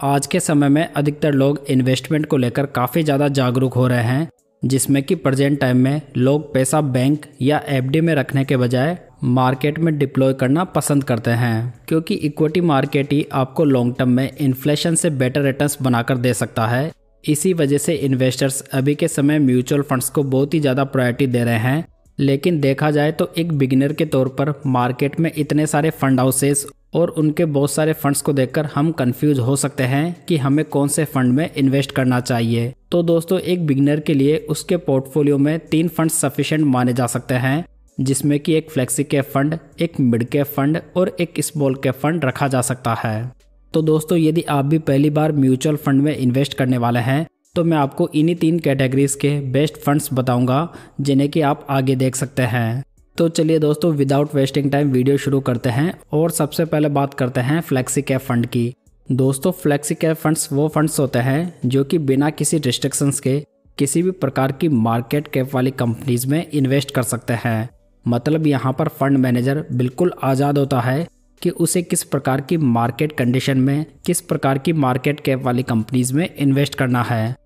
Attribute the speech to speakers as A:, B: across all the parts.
A: आज के समय में अधिकतर लोग इन्वेस्टमेंट को लेकर काफ़ी ज़्यादा जागरूक हो रहे हैं, जिसमें कि प्रेजेंट टाइम में लोग पैसा बैंक या एफडी में रखने के बजाय मार्केट में डिप्लॉय करना पसंद करते हैं, क्योंकि इक्विटी मार्केट ही आपको लॉन्ग टर्म में इन्फ्लेशन से बेटर रिटर्न्स बनाकर दे सकता है। इसी वजह से इन्वेस्टर्स अभी के समय म्यूचुअल फंड्स को बहुत ही ज़्यादा प्रायोरिटी दे रहे हैं। लेकिन देखा जाए तो एक बिगिनर के तौर पर मार्केट में इतने सारे फंड हाउसेस और उनके बहुत सारे फंड्स को देखकर हम कंफ्यूज हो सकते हैं कि हमें कौन से फंड में इन्वेस्ट करना चाहिए। तो दोस्तों, एक बिगिनर के लिए उसके पोर्टफोलियो में 3 फंड सफिशिएंट माने जा सकते हैं, जिसमें कि एक फ्लेक्सी कैप फंड, एक मिड कैप फंड और एक स्मॉल कैप फंड रखा जा सकता है। तो दोस्तों, यदि आप भी पहली बार म्यूचुअल फंड में इन्वेस्ट करने वाले हैं तो मैं आपको इन्हीं 3 कैटेगरीज के बेस्ट फंड्स बताऊंगा, जिन्हें कि आप आगे देख सकते हैं। तो चलिए दोस्तों, विदाउट वेस्टिंग टाइम वीडियो शुरू करते हैं और सबसे पहले बात करते हैं फ्लेक्सी कैप फंड की। दोस्तों, फ्लेक्सी कैप फंड्स वो फंड्स होते हैं जो कि बिना किसी रिस्ट्रिक्शंस के किसी भी प्रकार की मार्केट कैप वाली कंपनीज में इन्वेस्ट कर सकते हैं। मतलब यहाँ पर फंड मैनेजर बिल्कुल आज़ाद होता है कि उसे किस प्रकार की मार्केट कंडीशन में किस प्रकार की मार्केट कैप वाली कंपनीज में इन्वेस्ट करना है।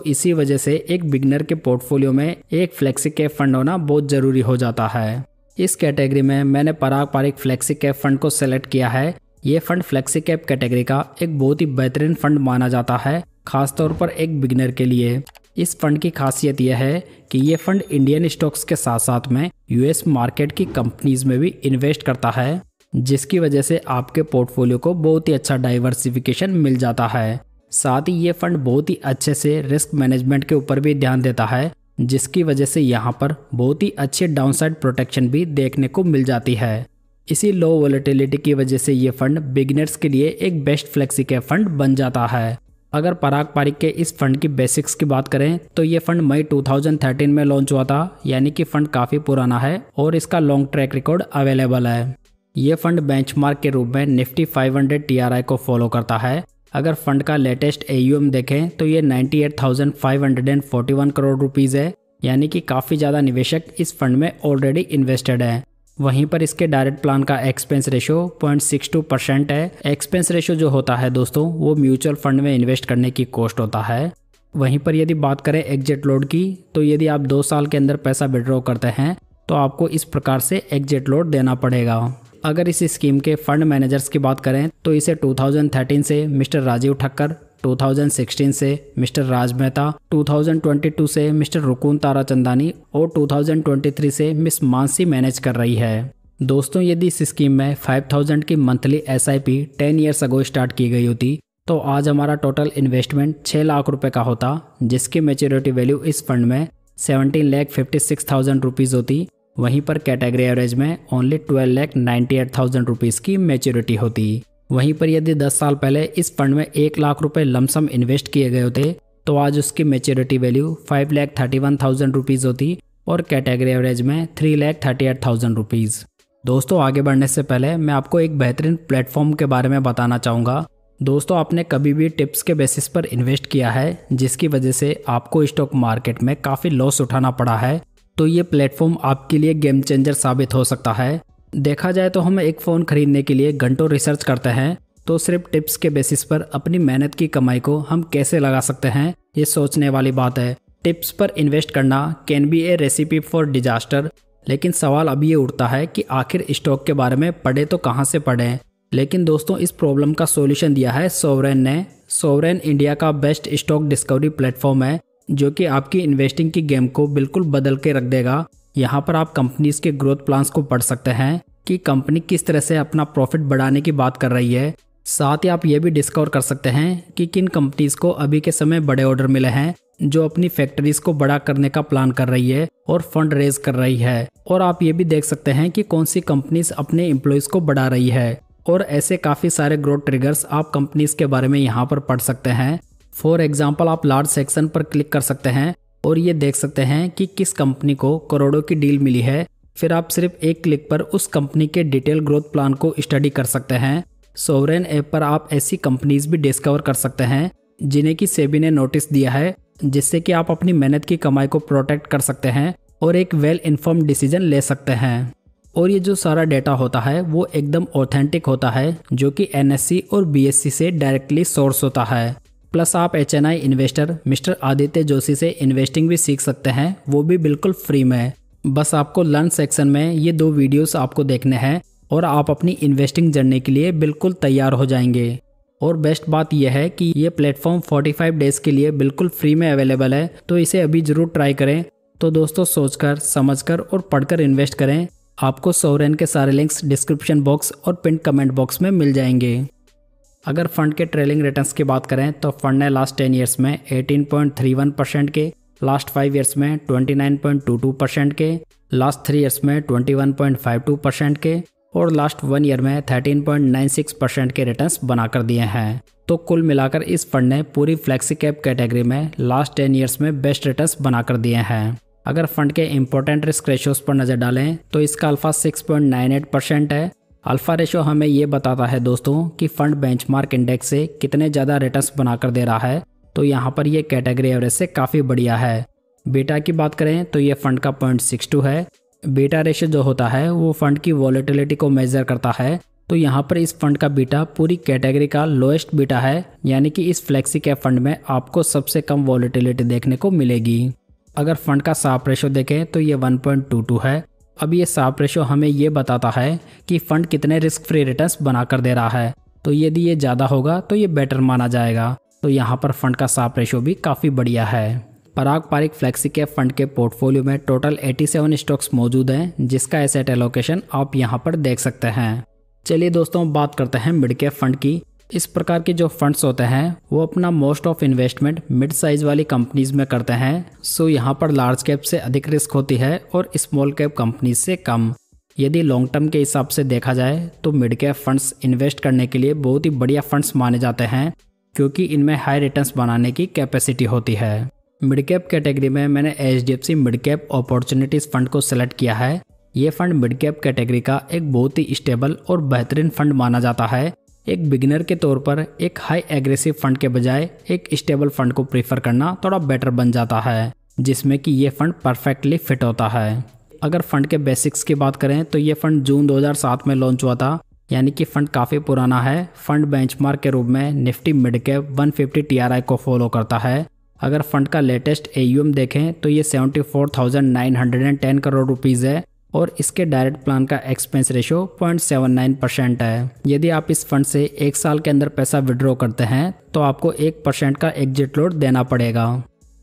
A: इसी वजह से एक बिगनर के पोर्टफोलियो में एक फ्लेक्सी कैप फंड होना बहुत ज़रूरी हो जाता है। इस कैटेगरी में मैंने पारंपरिक फ्लेक्सी कैप फंड को सेलेक्ट किया है। ये फंड फ्लेक्सी कैप कैटेगरी का एक बहुत ही बेहतरीन फंड माना जाता है, खासतौर पर एक बिगनर के लिए। इस फंड की खासियत यह है कि ये फंड इंडियन स्टॉक्स के साथ साथ में यूएस मार्केट की कंपनीज में भी इन्वेस्ट करता है, जिसकी वजह से आपके पोर्टफोलियो को बहुत ही अच्छा डाइवर्सिफिकेशन मिल जाता है। साथ ही ये फंड बहुत ही अच्छे से रिस्क मैनेजमेंट के ऊपर भी ध्यान देता है, जिसकी वजह से यहाँ पर बहुत ही अच्छी डाउनसाइड प्रोटेक्शन भी देखने को मिल जाती है। इसी लो वोलेटिलिटी की वजह से ये फंड बिगिनर्स के लिए एक बेस्ट फ्लेक्सी कैप फंड बन जाता है। अगर पारंपरिक के इस फंड की बेसिक्स की बात करें तो ये फंड मई 2013 में लॉन्च हुआ था, यानी कि फंड काफ़ी पुराना है और इसका लॉन्ग ट्रैक रिकॉर्ड अवेलेबल है। ये फंड बेंचमार्क के रूप में निफ्टी 500 TRI को फॉलो करता है। अगर फंड का लेटेस्ट AUM देखें तो ये 98,541 करोड़ रुपीज़ है, यानी कि काफ़ी ज़्यादा निवेशक इस फंड में ऑलरेडी इन्वेस्टेड है। वहीं पर इसके डायरेक्ट प्लान का एक्सपेंस रेशो 0.62% है। एक्सपेंस रेशो जो होता है दोस्तों, वो म्यूचुअल फंड में इन्वेस्ट करने की कॉस्ट होता है। वहीं पर यदि बात करें एग्जिट लोड की, तो यदि आप 2 साल के अंदर पैसा विड्रॉ करते हैं तो आपको इस प्रकार से एग्जिट लोड देना पड़ेगा। अगर इस स्कीम के फंड मैनेजर्स की बात करें तो इसे 2013 से मिस्टर राजीव ठक्कर, 2016 से मिस्टर राज मेहता, 2022 से मिस्टर रुकुन ताराचंदानी और 2023 से मिस मानसी मैनेज कर रही है। दोस्तों, यदि इस स्कीम में 5000 की monthly SIP 10 years ago start की गई होती तो आज हमारा टोटल इन्वेस्टमेंट 6 लाख रुपए का होता, जिसकी मैच्योरिटी वैल्यू इस फंड में 17,56,000 रुपीज़ होती। वहीं पर कैटेगरी एवरेज में ओनली 12,98,000 रुपीज़ की मैच्योरिटी होती। वहीं पर यदि 10 साल पहले इस फंड में 1 लाख रुपए लमसम इन्वेस्ट किए गए होते तो आज उसकी मैच्योरिटी वैल्यू 5,31,000 रुपीज़ होती और कैटेगरी एवरेज में 3,38,000 रुपीज़। दोस्तों, आगे बढ़ने से पहले मैं आपको एक बेहतरीन प्लेटफॉर्म के बारे में बताना चाहूँगा। दोस्तों, आपने कभी भी टिप्स के बेसिस पर इन्वेस्ट किया है जिसकी वजह से आपको स्टॉक मार्केट में काफ़ी लॉस उठाना पड़ा है, तो ये प्लेटफॉर्म आपके लिए गेम चेंजर साबित हो सकता है। देखा जाए तो हम एक फ़ोन खरीदने के लिए घंटों रिसर्च करते हैं, तो सिर्फ टिप्स के बेसिस पर अपनी मेहनत की कमाई को हम कैसे लगा सकते हैं, ये सोचने वाली बात है। टिप्स पर इन्वेस्ट करना can be A recipe for disaster, लेकिन सवाल अब ये उठता है कि आखिर स्टॉक के बारे में पढ़े तो कहाँ से पढ़ें। लेकिन दोस्तों, इस प्रॉब्लम का सॉल्यूशन दिया है सोवरेन ने। सोवरेन इंडिया का बेस्ट स्टॉक डिस्कवरी प्लेटफॉर्म है, जो कि आपकी इन्वेस्टिंग की गेम को बिल्कुल बदल के रख देगा। यहाँ पर आप कंपनीज के ग्रोथ प्लान्स को पढ़ सकते हैं कि कंपनी किस तरह से अपना प्रॉफिट बढ़ाने की बात कर रही है। साथ ही आप ये भी डिस्कवर कर सकते हैं कि किन कंपनीज को अभी के समय बड़े ऑर्डर मिले हैं, जो अपनी फैक्ट्रीज को बड़ा करने का प्लान कर रही है और फंड रेज कर रही है। और आप ये भी देख सकते हैं कि कौन सी कंपनीज अपने एम्प्लॉयज को बढ़ा रही है। और ऐसे काफ़ी सारे ग्रोथ ट्रिगर्स आप कंपनीज के बारे में यहाँ पर पढ़ सकते हैं। फॉर एग्जाम्पल, आप लार्ज सेक्शन पर क्लिक कर सकते हैं और ये देख सकते हैं कि किस कंपनी को करोड़ों की डील मिली है। फिर आप सिर्फ एक क्लिक पर उस कंपनी के डिटेल ग्रोथ प्लान को स्टडी कर सकते हैं। सोवरेन ऐप पर आप ऐसी कंपनीज भी डिस्कवर कर सकते हैं जिन्हें कि सेबी ने नोटिस दिया है, जिससे कि आप अपनी मेहनत की कमाई को प्रोटेक्ट कर सकते हैं और एक वेल इन्फॉर्म्ड डिसीजन ले सकते हैं। और ये जो सारा डेटा होता है वो एकदम ऑथेंटिक होता है, जो कि NSE और BSE से डायरेक्टली सोर्स होता है। प्लस आप HNI investor mister Aditya Joshi से इन्वेस्टिंग भी सीख सकते हैं, वो भी बिल्कुल फ्री में। बस आपको लर्न सेक्शन में ये 2 वीडियोस आपको देखने हैं और आप अपनी इन्वेस्टिंग जर्नी के लिए बिल्कुल तैयार हो जाएंगे। और बेस्ट बात यह है कि ये प्लेटफॉर्म 45 डेज़ के लिए बिल्कुल फ्री में अवेलेबल है, तो इसे अभी ज़रूर ट्राई करें। तो दोस्तों सोचकर, समझकर और पढ़कर इन्वेस्ट करें। आपको सोवरेन के सारे लिंक्स डिस्क्रिप्शन बॉक्स और पिन कमेंट बॉक्स में मिल जाएंगे। अगर फंड के ट्रेलिंग रिटर्न्स की बात करें तो फंड ने लास्ट 10 ईयर्स में 18.31% के, लास्ट 5 ईयर्स में 29.22% के, लास्ट 3 ईयर्स में 21.52% के और लास्ट 1 ईयर में 13.96% के रिटर्न्स बनाकर दिए हैं। तो कुल मिलाकर इस फंड ने पूरी फ्लेक्सी कैप कैटेगरी में लास्ट 10 ईयर्स में बेस्ट रिटर्न्स बनाकर दिए हैं। अगर फंड के इंपॉर्टेंट रिस्क रेशियोज पर नज़र डालें तो इसका अल्फा 6.98% है। अल्फा रेशियो हमें ये बताता है दोस्तों कि फंड बेंचमार्क इंडेक्स से कितने ज़्यादा रिटर्न्स बनाकर दे रहा है, तो यहाँ पर ये कैटेगरी एवरेज से काफ़ी बढ़िया है। बीटा की बात करें तो ये फंड का 0.62 है। बीटा रेशियो जो होता है वो फंड की वॉलेटिलिटी को मेजर करता है, तो यहाँ पर इस फंड का बीटा पूरी कैटेगरी का लोएस्ट बीटा है, यानी कि इस फ्लेक्सी कैप फंड में आपको सबसे कम वॉलेटिलिटी देखने को मिलेगी। अगर फंड का साप रेशियो देखें तो ये 1.22 है। अब ये साप रेशियो हमें ये बताता है कि फंड कितने रिस्क फ्री रिटर्न्स बनाकर दे रहा है, तो यदि ये ज़्यादा होगा तो ये बेटर माना जाएगा। तो यहाँ पर फंड का साप रेशियो भी काफ़ी बढ़िया है। पराग पारिक फ्लेक्सी कैप फंड के पोर्टफोलियो में टोटल 87 स्टॉक्स मौजूद हैं, जिसका एसेट एलोकेशन आप यहाँ पर देख सकते हैं। चलिए दोस्तों बात करते हैं मिड कैप फंड की। इस प्रकार के जो फंड्स होते हैं वो अपना most of investment mid size वाली कंपनीज में करते हैं। सो यहाँ पर लार्ज कैप से अधिक रिस्क होती है और स्मॉल कैप कंपनीज से कम। यदि लॉन्ग टर्म के हिसाब से देखा जाए तो मिड कैप फंड्स इन्वेस्ट करने के लिए बहुत ही बढ़िया फंड्स माने जाते हैं, क्योंकि इनमें हाई रिटर्न्स बनाने की कैपेसिटी होती है। मिड कैप कैटेगरी में मैंने HDFC mid cap opportunities fund को सिलेक्ट किया है। ये फंड मिड कैप कैटेगरी का एक बहुत ही स्टेबल और बेहतरीन फंड माना जाता है। एक बिगिनर के तौर पर एक हाई एग्रेसिव फंड के बजाय एक स्टेबल फंड को प्रीफर करना थोड़ा बेटर बन जाता है, जिसमें कि ये फंड परफेक्टली फिट होता है। अगर फंड के बेसिक्स की बात करें तो ये फंड जून 2007 में लॉन्च हुआ था, यानी कि फंड काफ़ी पुराना है। फंड बेंचमार्क के रूप में निफ्टी मिड कैप 150 TRI को फॉलो करता है। अगर फंड का लेटेस्ट AUM देखें तो ये 74,910 करोड़ रुपीज़ है और इसके डायरेक्ट प्लान का एक्सपेंस रेशियो 0.79% है। यदि आप इस फंड से 1 साल के अंदर पैसा विड्रॉ करते हैं तो आपको 1% का एग्जिट लोड देना पड़ेगा।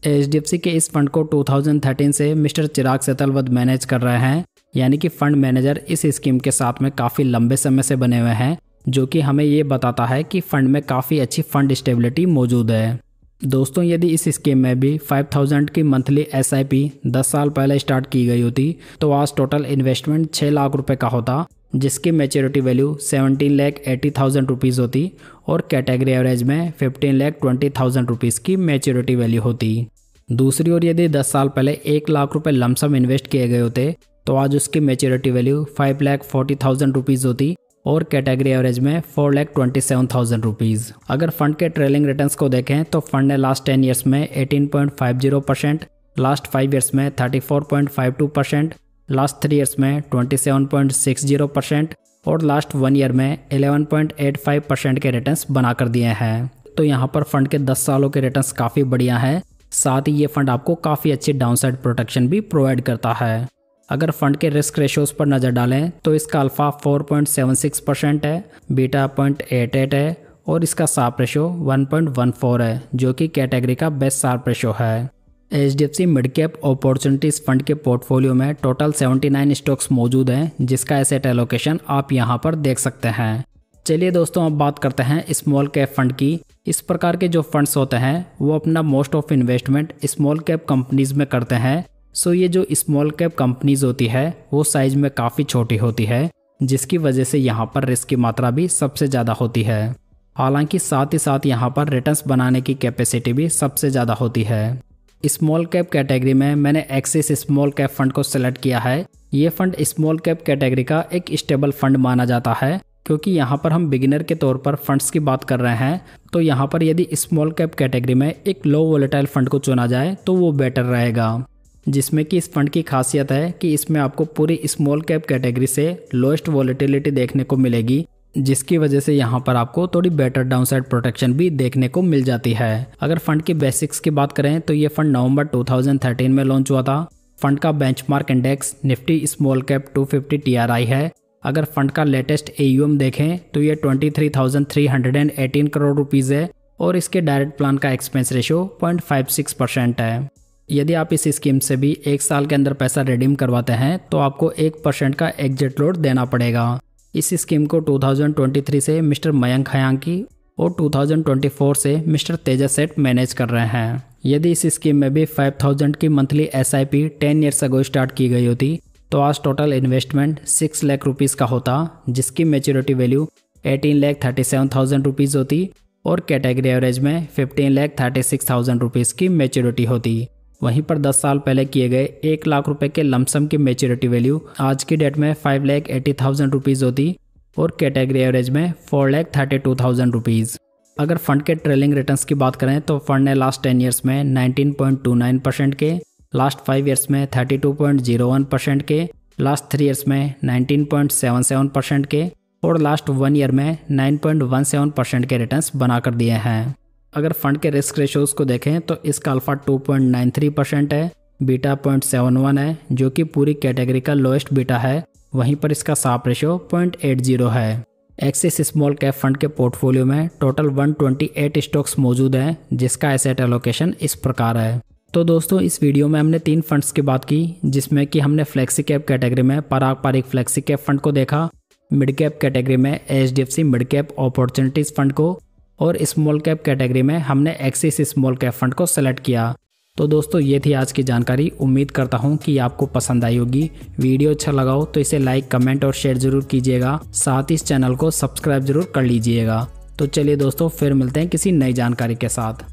A: HDFC के इस फंड को 2013 से मिस्टर चिराग सेतलवत मैनेज कर रहे हैं, यानी कि फंड मैनेजर इस स्कीम के साथ में काफ़ी लंबे समय से बने हुए हैं, जो कि हमें ये बताता है कि फंड में काफ़ी अच्छी फंड स्टेबिलिटी मौजूद है। दोस्तों यदि इस स्कीम में भी 5000 की मंथली SIP 10 साल पहले स्टार्ट की गई होती तो आज टोटल इन्वेस्टमेंट 6 लाख रुपए का होता, जिसकी मैच्योरिटी वैल्यू 17,80,000 रुपीज़ होती और कैटेगरी एवरेज में 15,20,000 रुपीज़ की मैच्योरिटी वैल्यू होती। दूसरी ओर यदि 10 साल पहले 1 लाख रुपए लमसम इन्वेस्ट किए गए होते तो आज उसकी मैच्योरिटी वैल्यू 5,40,000 रुपीज़ होती और कैटेगरी एवरेज में 4,27,000 रुपीज़। अगर फंड के ट्रेलिंग रिटर्न्स को देखें तो फंड ने लास्ट 10 ईयर्स में 18.50%, लास्ट 5 ईयर्स में 34.52%, लास्ट 3 ईयर्स में 27.60% और लास्ट 1 ईयर में 11.85% के रिटर्न्स बनाकर दिए हैं। तो यहाँ पर फंड के 10 सालों के रिटर्न्स काफ़ी बढ़िया हैं। साथ ही ये फंड आपको काफ़ी अच्छी डाउनसाइड प्रोटेक्शन भी प्रोवाइड करता है। अगर फंड के रिस्क रेशियोज पर नज़र डालें तो इसका अल्फा 4.76% है, बीटा 0.88 है और इसका साप रेशियो 1.14 है, जो कि कैटेगरी का बेस्ट साप रेशियो है। HDFC mid cap opportunities fund के पोर्टफोलियो में टोटल 79 स्टॉक्स मौजूद हैं, जिसका एसेट एलोकेशन आप यहाँ पर देख सकते हैं। चलिए दोस्तों अब बात करते हैं स्मॉल कैप फंड की। इस प्रकार के जो फंड्स होते हैं वो अपना most of investment small cap companies में करते हैं। सो ये जो स्मॉल कैप कंपनीज होती है वो साइज में काफ़ी छोटी होती है, जिसकी वजह से यहाँ पर रिस्क की मात्रा भी सबसे ज़्यादा होती है। हालांकि साथ ही साथ यहाँ पर रिटर्न्स बनाने की कैपेसिटी भी सबसे ज़्यादा होती है। स्मॉल कैप कैटेगरी में मैंने एक्सिस स्मॉल कैप फंड को सेलेक्ट किया है। ये फंड स्मॉल कैप कैटेगरी का एक स्टेबल फंड माना जाता है, क्योंकि यहाँ पर हम बिगिनर के तौर पर फंड्स की बात कर रहे हैं। तो यहाँ पर यदि स्मॉल कैप कैटेगरी में एक लो वोलेटाइल फंड को चुना जाए तो वो बेटर रहेगा। जिसमें कि इस फंड की खासियत है कि इसमें आपको पूरी स्मॉल कैप कैटेगरी से लोएस्ट वॉलेटिलिटी देखने को मिलेगी, जिसकी वजह से यहाँ पर आपको थोड़ी बेटर डाउनसाइड प्रोटेक्शन भी देखने को मिल जाती है। अगर फंड की बेसिक्स की बात करें तो ये फंड नवंबर 2013 में लॉन्च हुआ था। फंड का benchmark index Nifty small cap 250 TRI है। अगर फंड का लेटेस्ट AUM देखें तो ये 23,318 करोड़ रुपीज़ है और इसके डायरेक्ट प्लान का एक्सपेंस रेशियो 0.56% है। यदि आप इस स्कीम से भी 1 साल के अंदर पैसा रिडीम करवाते हैं तो आपको 1% का एग्जिट लोड देना पड़ेगा। इस स्कीम को 2023 से मिस्टर मयंक हयांकी और 2024 से मिस्टर तेजस सेठ मैनेज कर रहे हैं। यदि इस स्कीम में भी 5,000 की monthly SIP 10 years ago start की गई होती तो आज टोटल इन्वेस्टमेंट 6 लाख रुपीज़ का होता, जिसकी मैच्योरिटी वैल्यू 18,37,000 रुपीज़ होती और कैटेगरी एवरेज में 15,36,000 रुपीज़ की मैच्योरिटी होती। वहीं पर 10 साल पहले किए गए 1 लाख रुपए के लमसम की मैच्योरिटी वैल्यू आज की डेट में 5,80,000 रुपीज़ होती और कैटेगरी एवरेज में 4,32,000 रुपीज़। अगर फंड के ट्रेलिंग रिटर्न्स की बात करें तो फंड ने लास्ट 10 ईयर्स में 19.29% के, लास्ट 5 ईयर्स में 32.01% के, लास्ट 3 ईयर्स में 19.77% के और लास्ट 1 ईयर में 9.17% के रिटर्न्स बनाकर दिए हैं। अगर फंड के रिस्क रेशियोज को देखें तो इसका अल्फा 2.93% है, बीटा 0.71 है जो कि पूरी कैटेगरी का लोएस्ट बीटा है। वहीं पर इसका साप रेशियो 0.80 है। एक्सिस स्मॉल कैप फंड के पोर्टफोलियो में टोटल 128 स्टॉक्स मौजूद हैं, जिसका एसेट एलोकेशन इस प्रकार है। तो दोस्तों इस वीडियो में हमने 3 फंड्स की बात की, जिसमें कि हमने फ्लेक्सी कैप कैटेगरी में पराग पारिक फ्लेक्सी कैप फंड को देखा, मिड कैप कैटेगरी में HDFC mid cap opportunities fund को और स्मॉल कैप कैटेगरी में हमने एक्सिस स्मॉल कैप फंड को सेलेक्ट किया। तो दोस्तों ये थी आज की जानकारी। उम्मीद करता हूँ कि आपको पसंद आई होगी। वीडियो अच्छा लगा हो तो इसे लाइक, कमेंट और शेयर जरूर कीजिएगा। साथ ही इस चैनल को सब्सक्राइब जरूर कर लीजिएगा। तो चलिए दोस्तों फिर मिलते हैं किसी नई जानकारी के साथ।